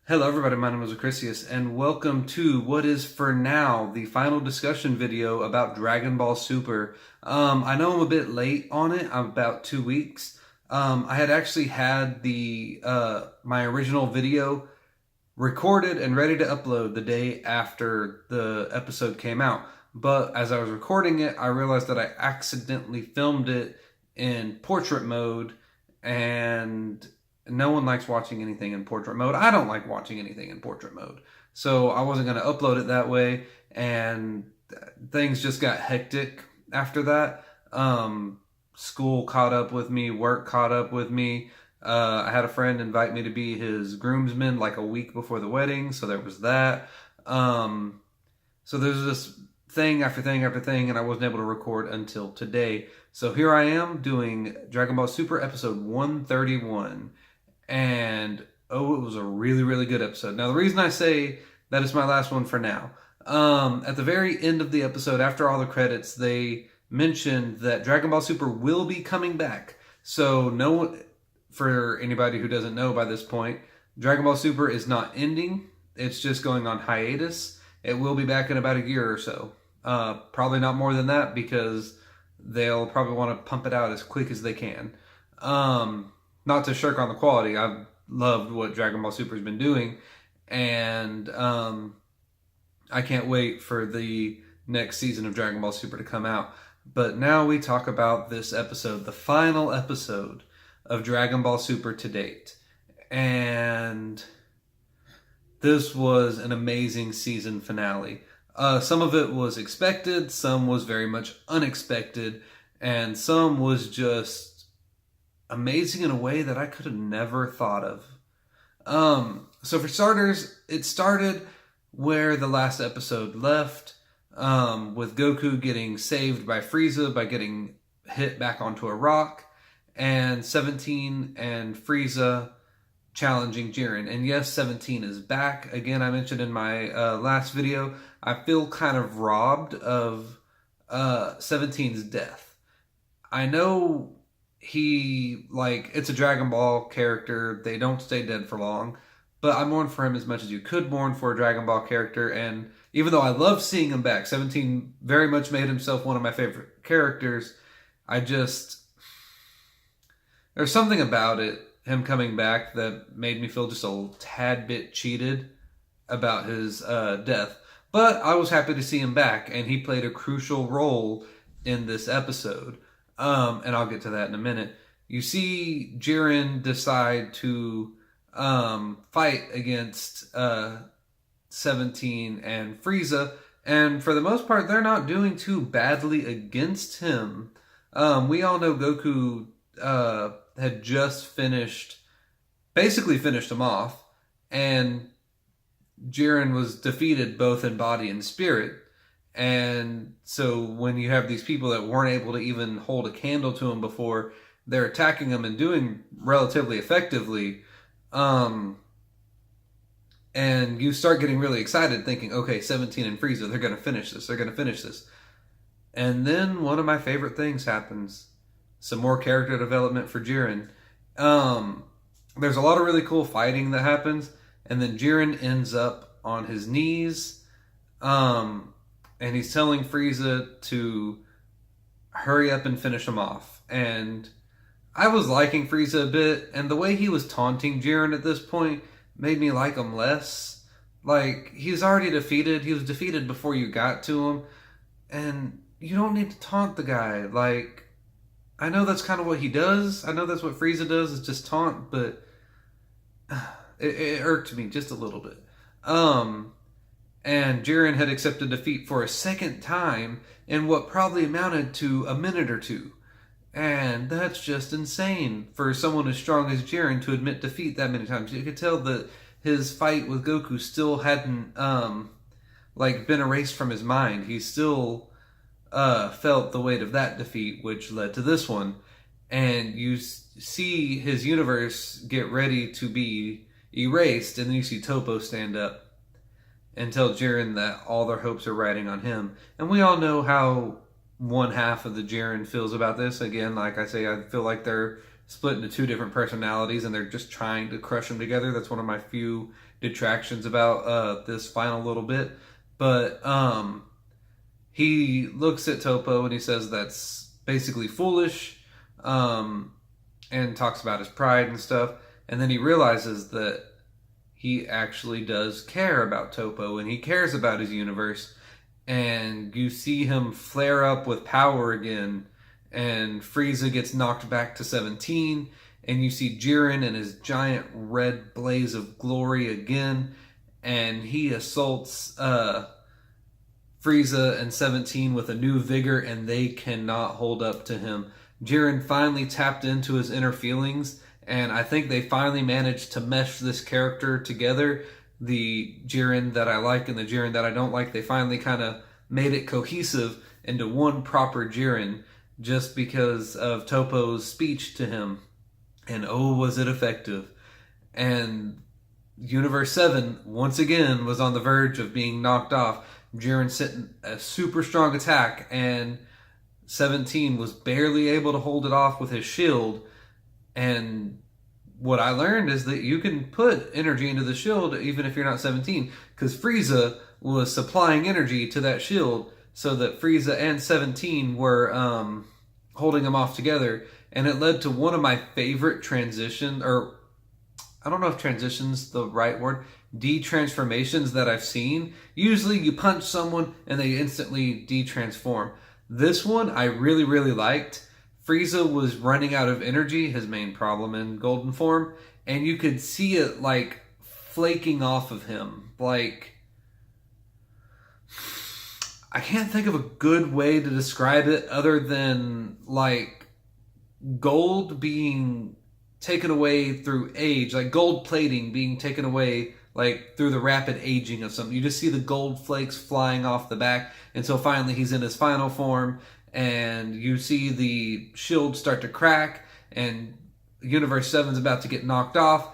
Hello everybody, my name is Acrisius, and welcome to what is for now the final discussion video about Dragon Ball Super. I know I'm a bit late on it, I'm about 2 weeks. I had actually had my original video recorded and ready to upload the day after the episode came out. But as I was recording it, I realized that I accidentally filmed it in portrait mode, and no one likes watching anything in portrait mode. I don't like watching anything in portrait mode. So I wasn't going to upload it that way, and things just got hectic after that. School caught up with me, work caught up with me. I had a friend invite me to be his groomsman like a week before the wedding, so there was that. So there's this thing after thing after thing, and I wasn't able to record until today. So here I am doing Dragon Ball Super episode 131, and oh, it was a really, really good episode. Now, the reason I say that it's my last one for now, at the very end of the episode, after all the credits, they mentioned that Dragon Ball Super will be coming back. So no one, for anybody who doesn't know by this point, Dragon Ball Super is not ending. It's just going on hiatus. It will be back in about a year or so. Probably not more than that because they'll probably want to pump it out as quick as they can. Not to shirk on the quality. I've loved what Dragon Ball Super has been doing, and I can't wait for the next season of Dragon Ball Super to come out. But now we talk about this episode, the final episode of Dragon Ball Super to date. And this was an amazing season finale. Some of it was expected, some was very much unexpected, and some was just amazing in a way that I could have never thought of. So for starters, it started where the last episode left, with Goku getting saved by Frieza by getting hit back onto a rock, and 17 and Frieza challenging Jiren. And yes, 17 is back. Again, I mentioned in my last video, I feel kind of robbed of 17's death. I know it's a Dragon Ball character. They don't stay dead for long. But I mourn for him as much as you could mourn for a Dragon Ball character. And even though I love seeing him back, 17 very much made himself one of my favorite characters. There's something about it, him coming back, that made me feel just a tad bit cheated about his death. But I was happy to see him back, and he played a crucial role in this episode. And I'll get to that in a minute. You see Jiren decide to fight against 17 and Frieza, and for the most part, they're not doing too badly against him. We all know Goku had just basically finished him off, and Jiren was defeated both in body and spirit. And so when you have these people that weren't able to even hold a candle to him before, they're attacking him and doing relatively effectively, and you start getting really excited thinking, okay, 17 and Frieza, they're going to finish this. And then one of my favorite things happens. Some more character development for Jiren. There's a lot of really cool fighting that happens, and then Jiren ends up on his knees, and he's telling Frieza to hurry up and finish him off. And I was liking Frieza a bit, and the way he was taunting Jiren at this point made me like him less. Like, he's already defeated. He was defeated before you got to him, and you don't need to taunt the guy. Like, I know that's kind of what he does. I know that's what Frieza does, is just taunt, but it irked me just a little bit. And Jiren had accepted defeat for a second time in what probably amounted to a minute or two. And that's just insane for someone as strong as Jiren to admit defeat that many times. You could tell that his fight with Goku still hadn't been erased from his mind. He still felt the weight of that defeat, which led to this one. And you see his universe get ready to be erased, and then you see Topo stand up and tell Jiren that all their hopes are riding on him. And we all know how one half of the Jiren feels about this. Again, like I say, I feel like they're split into two different personalities, and they're just trying to crush them together. That's one of my few detractions about this final little bit. But he looks at Toppo and he says that's basically foolish, and talks about his pride and stuff. And then he realizes that he actually does care about Toppo, and he cares about his universe. And you see him flare up with power again, and Frieza gets knocked back to 17, and you see Jiren and his giant red blaze of glory again, and he assaults Frieza and 17 with a new vigor, and they cannot hold up to him. Jiren finally tapped into his inner feelings, and I think they finally managed to mesh this character together. The Jiren that I like and the Jiren that I don't like, they finally kind of made it cohesive into one proper Jiren just because of Toppo's speech to him. And oh, was it effective. And Universe 7, once again, was on the verge of being knocked off. Jiren sent a super strong attack, and 17 was barely able to hold it off with his shield. And what I learned is that you can put energy into the shield even if you're not 17, because Frieza was supplying energy to that shield so that Frieza and 17 were holding them off together. And it led to one of my favorite transitions, or I don't know if transition's the right word, de-transformations that I've seen. Usually you punch someone and they instantly de-transform. This one I really, really liked. Frieza was running out of energy, his main problem in golden form, and you could see it like flaking off of him. Like, I can't think of a good way to describe it other than like gold being taken away through age, like gold plating being taken away like through the rapid aging of something. You just see the gold flakes flying off the back, and so finally he's in his final form, and you see the shield start to crack, and Universe 7's about to get knocked off,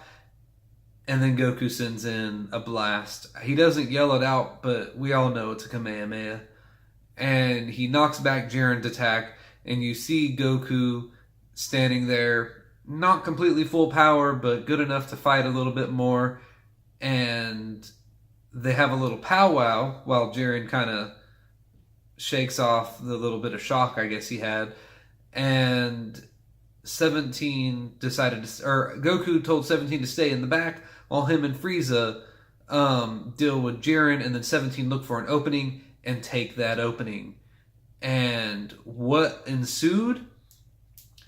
and then Goku sends in a blast. He doesn't yell it out, but we all know it's a Kamehameha. And he knocks back Jiren's attack, and you see Goku standing there, not completely full power, but good enough to fight a little bit more. And they have a little powwow while Jiren kind of shakes off the little bit of shock I guess he had. And 17 decided to, or Goku told 17 to stay in the back while him and Frieza deal with Jiren, and then 17 look for an opening and take that opening. And what ensued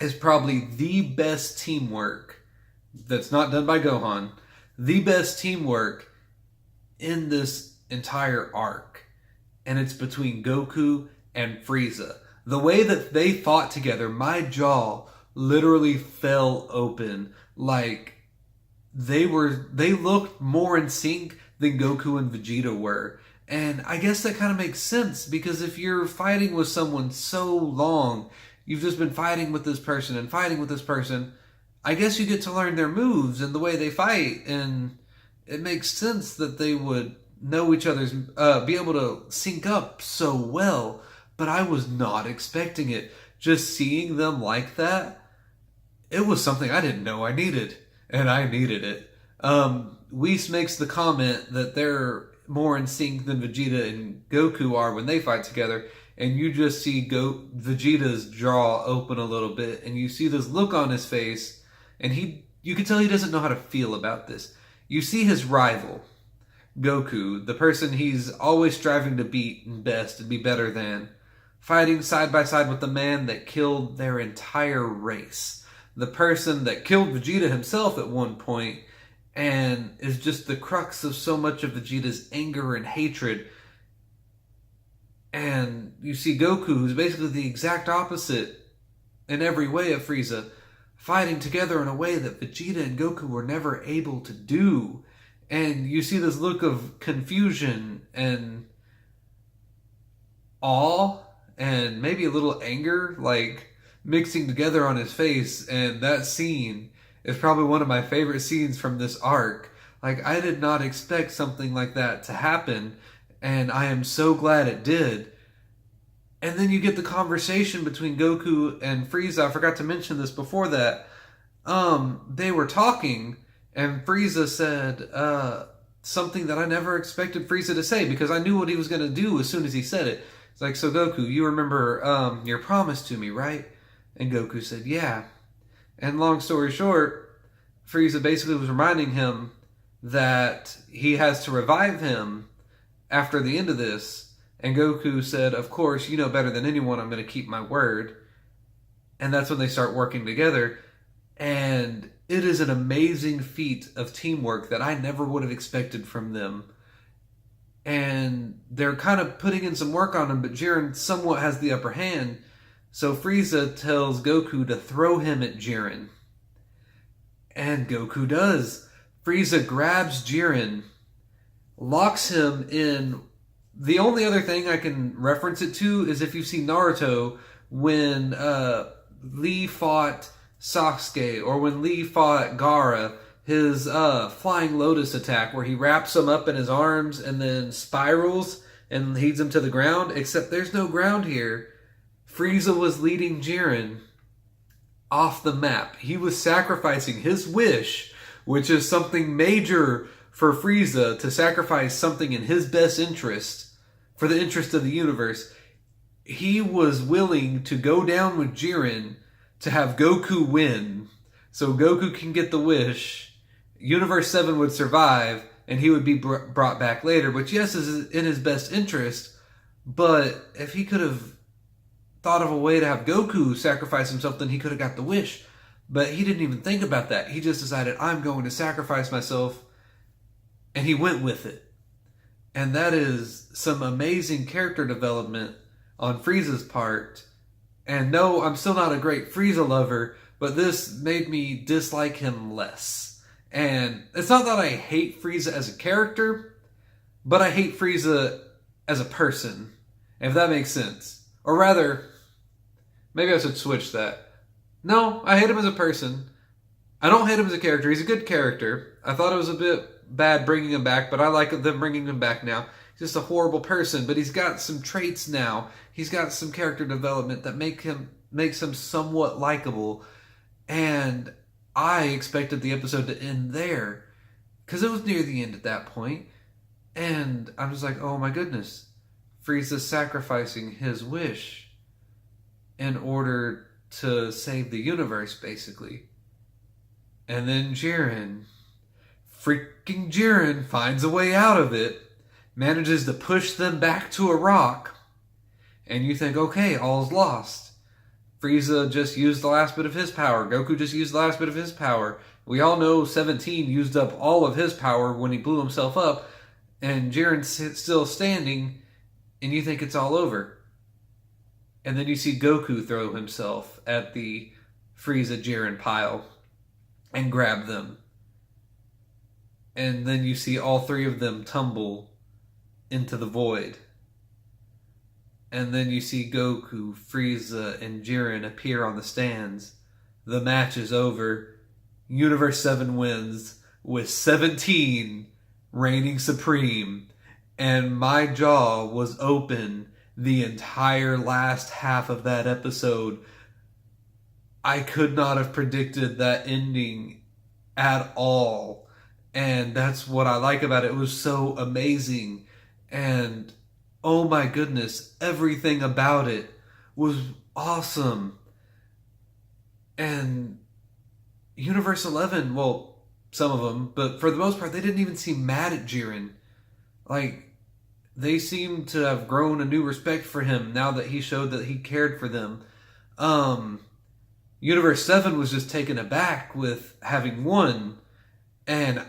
is probably the best teamwork that's not done by Gohan, the best teamwork in this entire arc. And it's between Goku and Frieza. The way that they fought together, my jaw literally fell open. Like, they looked more in sync than Goku and Vegeta were. And I guess that kind of makes sense, because if you're fighting with someone so long, you've just been fighting with this person and fighting with this person, I guess you get to learn their moves and the way they fight, and it makes sense that they would know each other's, be able to sync up so well. But I was not expecting it. Just seeing them like that, it was something I didn't know I needed, and I needed it. Whis makes the comment that they're more in sync than Vegeta and Goku are when they fight together, and you just see Vegeta's jaw open a little bit, and you see this look on his face, and you can tell he doesn't know how to feel about this. You see his rival, Goku, the person he's always striving to beat and best and be better than, fighting side by side with the man that killed their entire race. The person that killed Vegeta himself at one point, and is just the crux of so much of Vegeta's anger and hatred. And you see Goku, who's basically the exact opposite in every way of Frieza, fighting together in a way that Vegeta and Goku were never able to do. And you see this look of confusion and awe and maybe a little anger, like, mixing together on his face. And that scene is probably one of my favorite scenes from this arc. Like, I did not expect something like that to happen, and I am so glad it did. And then you get the conversation between Goku and Frieza. I forgot to mention this before that. they were talking, and Frieza said something that I never expected Frieza to say, because I knew what he was going to do as soon as he said it. It's like, so Goku, you remember your promise to me, right? And Goku said, yeah. And long story short, Frieza basically was reminding him that he has to revive him after the end of this. And Goku said, of course, you know better than anyone, I'm going to keep my word. And that's when they start working together. And it is an amazing feat of teamwork that I never would have expected from them. And they're kind of putting in some work on him, but Jiren somewhat has the upper hand. So Frieza tells Goku to throw him at Jiren. And Goku does. Frieza grabs Jiren, locks him in. The only other thing I can reference it to is if you've seen Naruto, when Lee fought Sasuke, or when Lee fought Gaara, his Flying Lotus attack, where he wraps him up in his arms and then spirals and leads him to the ground, except there's no ground here. Frieza was leading Jiren off the map. He was sacrificing his wish, which is something major for Frieza, to sacrifice something in his best interest, for the interest of the universe. He was willing to go down with Jiren to have Goku win, so Goku can get the wish, Universe 7 would survive, and he would be brought back later, which yes is in his best interest, but if he could have thought of a way to have Goku sacrifice himself, then he could have got the wish. But he didn't even think about that. He just decided, I'm going to sacrifice myself, and he went with it. And that is some amazing character development on Frieza's part. And no, I'm still not a great Frieza lover, but this made me dislike him less. And it's not that I hate Frieza as a character, but I hate Frieza as a person, if that makes sense. Or rather, maybe I should switch that. No, I hate him as a person. I don't hate him as a character. He's a good character. I thought it was a bit bad bringing him back, but I like them bringing him back now. He's just a horrible person, but he's got some traits now. He's got some character development that makes him somewhat likable. And I expected the episode to end there, because it was near the end at that point. And I was like, oh my goodness. Frieza's sacrificing his wish in order to save the universe, basically. And then freaking Jiren finds a way out of it, manages to push them back to a rock, and you think, okay, all's lost. Frieza just used the last bit of his power. Goku just used the last bit of his power. We all know 17 used up all of his power when he blew himself up, and Jiren's still standing, and you think it's all over. And then you see Goku throw himself at the Frieza Jiren pile and grab them. And then you see all three of them tumble into the void. And then you see Goku, Frieza, and Jiren appear on the stands. The match is over. Universe 7 wins with 17 reigning supreme. And my jaw was open the entire last half of that episode. I could not have predicted that ending at all. And that's what I like about it. It was so amazing. And oh my goodness, everything about it was awesome. And Universe 11, well, some of them, but for the most part, they didn't even seem mad at Jiren. Like, they seem to have grown a new respect for him now that he showed that he cared for them. Universe 7 was just taken aback with having won. And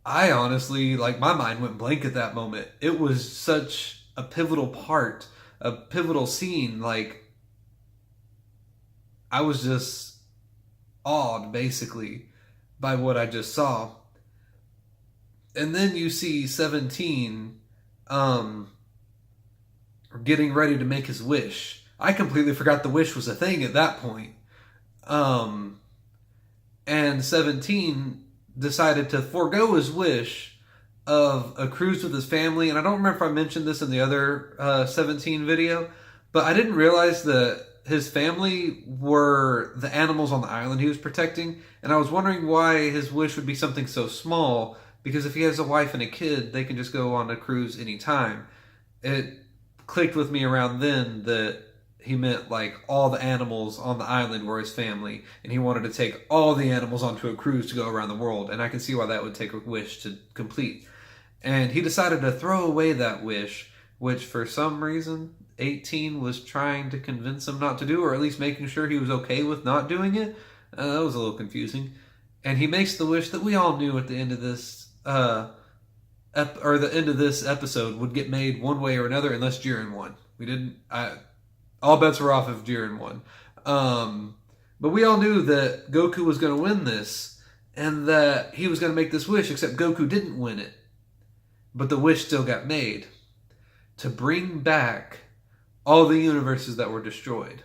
I honestly, like, my mind went blank at that moment. It was such a pivotal part, a pivotal scene. Like, I was just awed, basically, by what I just saw. And then you see 17 getting ready to make his wish. I completely forgot the wish was a thing at that point. And 17 decided to forego his wish of a cruise with his family. And I don't remember if I mentioned this in the other 17 video, but I didn't realize that his family were the animals on the island he was protecting, and I was wondering why his wish would be something so small, because if he has a wife and a kid, they can just go on a cruise anytime. It clicked with me around then that he meant like all the animals on the island were his family, and he wanted to take all the animals onto a cruise to go around the world, and I can see why that would take a wish to complete. And he decided to throw away that wish, which for some reason 18 was trying to convince him not to do, or at least making sure he was okay with not doing it. That was a little confusing. And he makes the wish that we all knew at the end of this, or the end of this episode would get made one way or another, unless Jiren won. We didn't. All bets were off if Jiren won. But we all knew that Goku was going to win this, and that he was going to make this wish, except Goku didn't win it. But the wish still got made to bring back all the universes that were destroyed.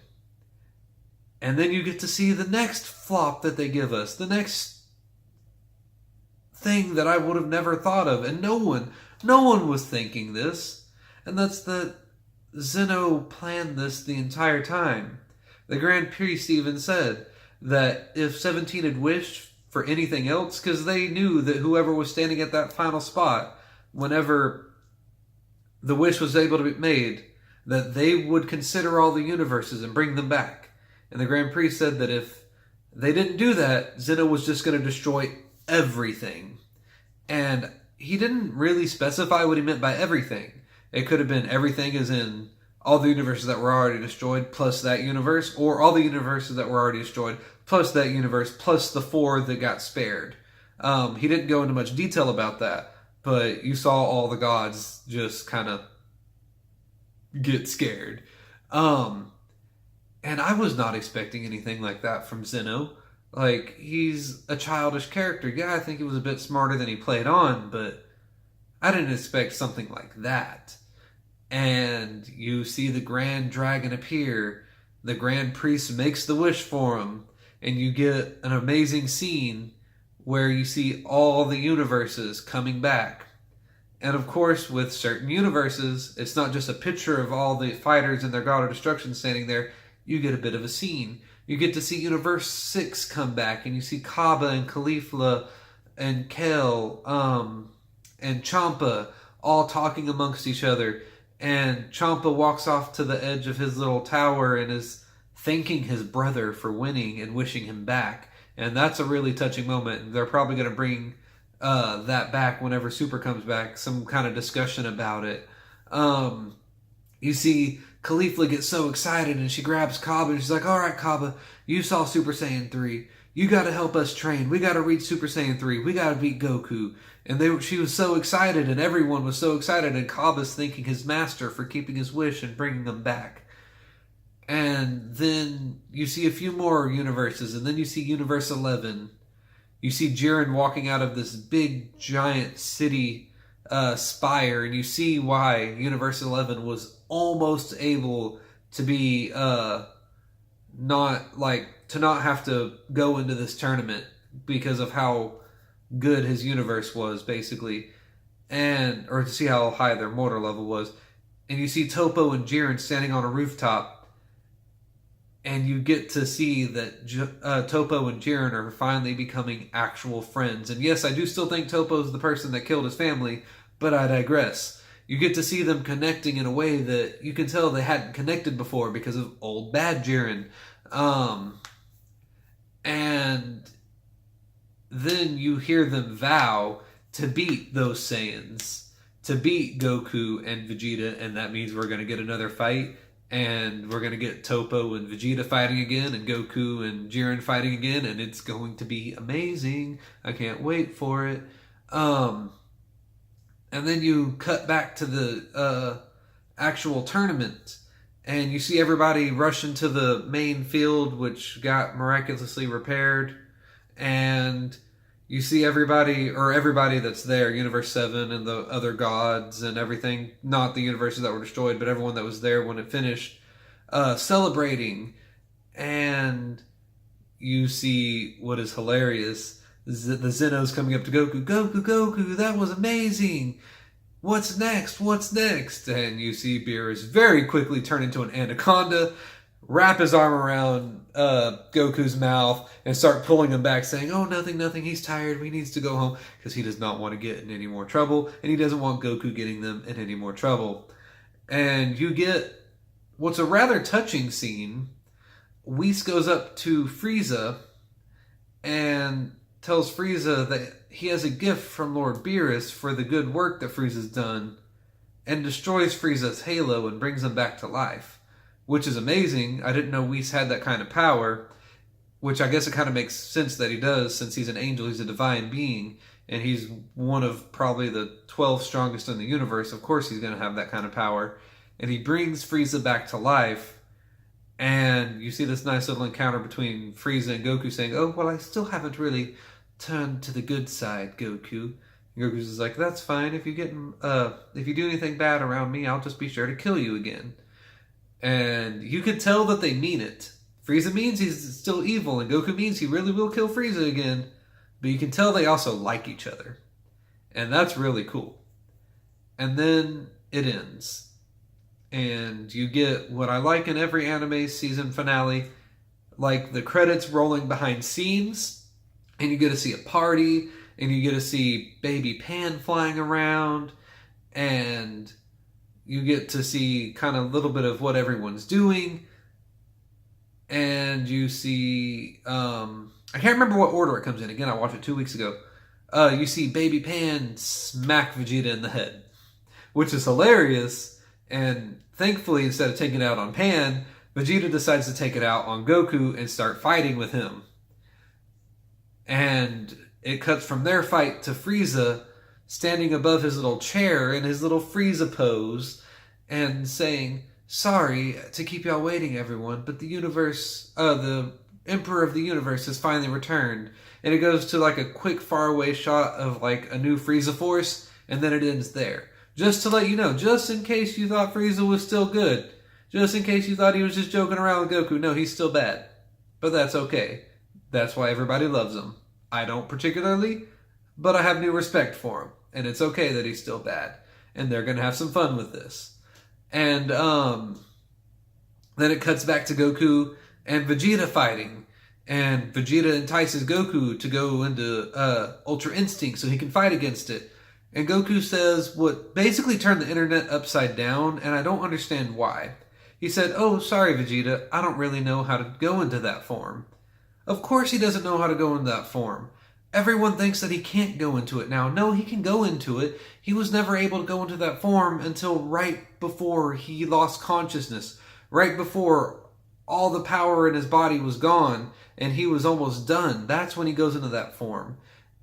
And then you get to see the next flop that they give us, the next thing that I would have never thought of, and no one was thinking this, and that's that Zeno planned this the entire time. The Grand Priest even said that if 17 had wished for anything else, because they knew that whoever was standing at that final spot, whenever the wish was able to be made, that they would consider all the universes and bring them back. And the Grand Priest said that if they didn't do that, Zeno was just going to destroy everything. And he didn't really specify what he meant by everything. It could have been everything as in all the universes that were already destroyed plus that universe, or all the universes that were already destroyed plus that universe plus the 4 that got spared. He didn't go into much detail about that, but you saw all the gods just kind of get scared. And I was not expecting anything like that from Zeno. Like, he's a childish character. Yeah, I think he was a bit smarter than he played on, but I didn't expect something like that. And you see the Grand Dragon appear. The Grand Priest makes the wish for him. And you get an amazing scene where you see all the universes coming back. And of course, with certain universes, it's not just a picture of all the fighters and their god of destruction standing there. You get a bit of a scene. You get to see Universe 6 come back, and you see Kaba and Caulifla and Kel and Champa all talking amongst each other. And Champa walks off to the edge of his little tower and is thanking his brother for winning and wishing him back. And that's a really touching moment. And they're probably going to bring that back whenever Super comes back, some kind of discussion about it. You see Caulifla gets so excited and she grabs Kaba and she's like, all right, Kaba, you saw Super Saiyan 3. You got to help us train. We got to reach Super Saiyan 3. We got to beat Goku. And she was so excited, and everyone was so excited, and Kaba's thanking his master for keeping his wish and bringing them back. And then you see a few more universes, and then you see Universe 11. You see Jiren walking out of this big, giant city spire, and you see why Universe 11 was almost able to be not have to go into this tournament because of how good his universe was, basically, or to see how high their mortar level was. And you see Toppo and Jiren standing on a rooftop, and you get to see that Toppo and Jiren are finally becoming actual friends. And yes, I do still think Toppo's the person that killed his family, but I digress. You get to see them connecting in a way that you can tell they hadn't connected before because of old bad Jiren. And then you hear them vow to beat those Saiyans, to beat Goku and Vegeta, and that means we're going to get another fight, and we're going to get Toppo and Vegeta fighting again, and Goku and Jiren fighting again, and it's going to be amazing. I can't wait for it. And then you cut back to the actual tournament, and you see everybody rush into the main field, which got miraculously repaired. And you see everybody that's there, Universe 7 and the other gods and everything, not the universes that were destroyed, but everyone that was there when it finished, celebrating. And you see what is hilarious, the Zeno's coming up to Goku. Goku, that was amazing. What's next? And you see Beerus very quickly turn into an anaconda, wrap his arm around Goku's mouth and start pulling him back, saying, "Oh, nothing, he's tired, he needs to go home," because he does not want to get in any more trouble, and he doesn't want Goku getting them in any more trouble. And you get what's a rather touching scene. Whis goes up to Frieza and tells Frieza that he has a gift from Lord Beerus for the good work that Frieza's done, and destroys Frieza's halo and brings him back to life, which is amazing. I didn't know Whis had that kind of power, which I guess it kind of makes sense that he does, since he's an angel, he's a divine being, and he's one of probably the 12 strongest in the universe. Of course he's going to have that kind of power. And he brings Frieza back to life, and you see this nice little encounter between Frieza and Goku saying, "Oh, well, I still haven't really turned to the good side, Goku." And Goku's just like, "That's fine. If you do anything bad around me, I'll just be sure to kill you again." And you could tell that they mean it. Frieza means he's still evil, and Goku means he really will kill Frieza again. But you can tell they also like each other. And that's really cool. And then it ends. And you get what I like in every anime season finale, like the credits rolling behind scenes, and you get to see a party, and you get to see Baby Pan flying around, and you get to see kind of a little bit of what everyone's doing, and you see, I can't remember what order it comes in. Again, I watched it 2 weeks ago. You see Baby Pan smack Vegeta in the head, which is hilarious. And thankfully, instead of taking it out on Pan, Vegeta decides to take it out on Goku and start fighting with him. And it cuts from their fight to Frieza standing above his little chair in his little Frieza pose and saying, "Sorry to keep y'all waiting, everyone, but the Emperor of the Universe has finally returned." And it goes to like a quick faraway shot of like a new Frieza Force, and then it ends there. Just to let you know, just in case you thought Frieza was still good, just in case you thought he was just joking around with Goku, no, he's still bad. But that's okay. That's why everybody loves him. I don't particularly, but I have new respect for him. And it's okay that he's still bad. And they're going to have some fun with this. And then it cuts back to Goku and Vegeta fighting. And Vegeta entices Goku to go into Ultra Instinct so he can fight against it. And Goku says what basically turned the internet upside down, and I don't understand why. He said, "Oh, sorry, Vegeta, I don't really know how to go into that form." Of course he doesn't know how to go into that form. Everyone thinks that he can't go into it now. No, he can go into it. He was never able to go into that form until right before he lost consciousness. Right before all the power in his body was gone, and he was almost done. That's when he goes into that form.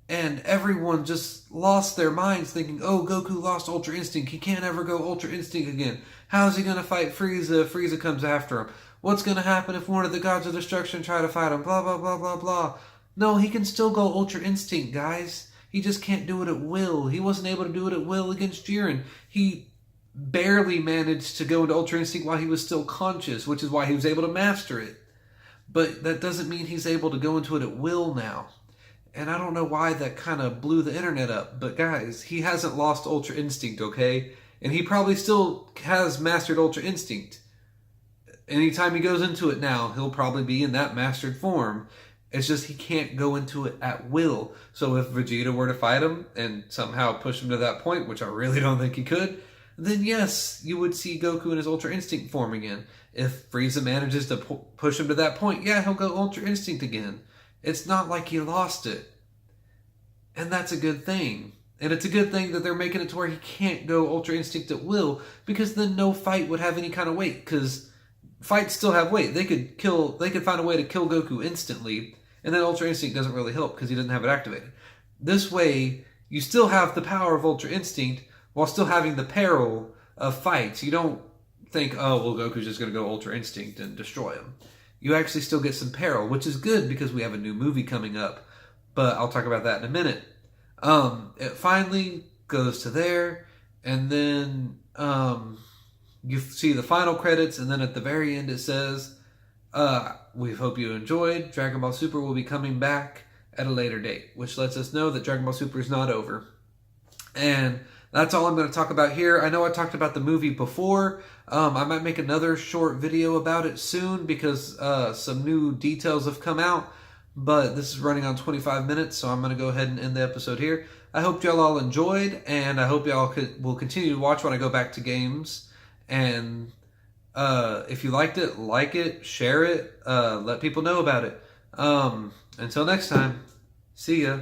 And everyone just lost their minds thinking, "Oh, Goku lost Ultra Instinct. He can't ever go Ultra Instinct again. How's he going to fight Frieza if Frieza comes after him? What's going to happen if one of the Gods of Destruction try to fight him? Blah, blah, blah, blah, blah." No, he can still go Ultra Instinct, guys. He just can't do it at will. He wasn't able to do it at will against Jiren. He barely managed to go into Ultra Instinct while he was still conscious, which is why he was able to master it. But that doesn't mean he's able to go into it at will now. And I don't know why that kind of blew the internet up. But guys, he hasn't lost Ultra Instinct, okay? And he probably still has mastered Ultra Instinct. Anytime he goes into it now, he'll probably be in that mastered form. It's just he can't go into it at will. So if Vegeta were to fight him and somehow push him to that point, which I really don't think he could, then yes, you would see Goku in his Ultra Instinct form again. If Frieza manages to push him to that point, yeah, he'll go Ultra Instinct again. It's not like he lost it. And that's a good thing. And it's a good thing that they're making it to where he can't go Ultra Instinct at will, because then no fight would have any kind of weight, because fights still have weight. They could find a way to kill Goku instantly, and then Ultra Instinct doesn't really help because he doesn't have it activated. This way, you still have the power of Ultra Instinct while still having the peril of fights. You don't think, "Oh, well, Goku's just going to go Ultra Instinct and destroy him." You actually still get some peril, which is good because we have a new movie coming up. But I'll talk about that in a minute. It finally goes to there, and then you see the final credits, and then at the very end it says, "We hope you enjoyed. Dragon Ball Super will be coming back at a later date," which lets us know that Dragon Ball Super is not over. And That's all I'm going to talk about here. I know I talked about the movie before. I might make another short video about it soon because some new details have come out. But this is running on 25 minutes, so I'm going to go ahead and end the episode here. I hope y'all all enjoyed, and I hope y'all will continue to watch when I go back to games. And if you liked it, like it, share it, let people know about it. Until next time, see ya.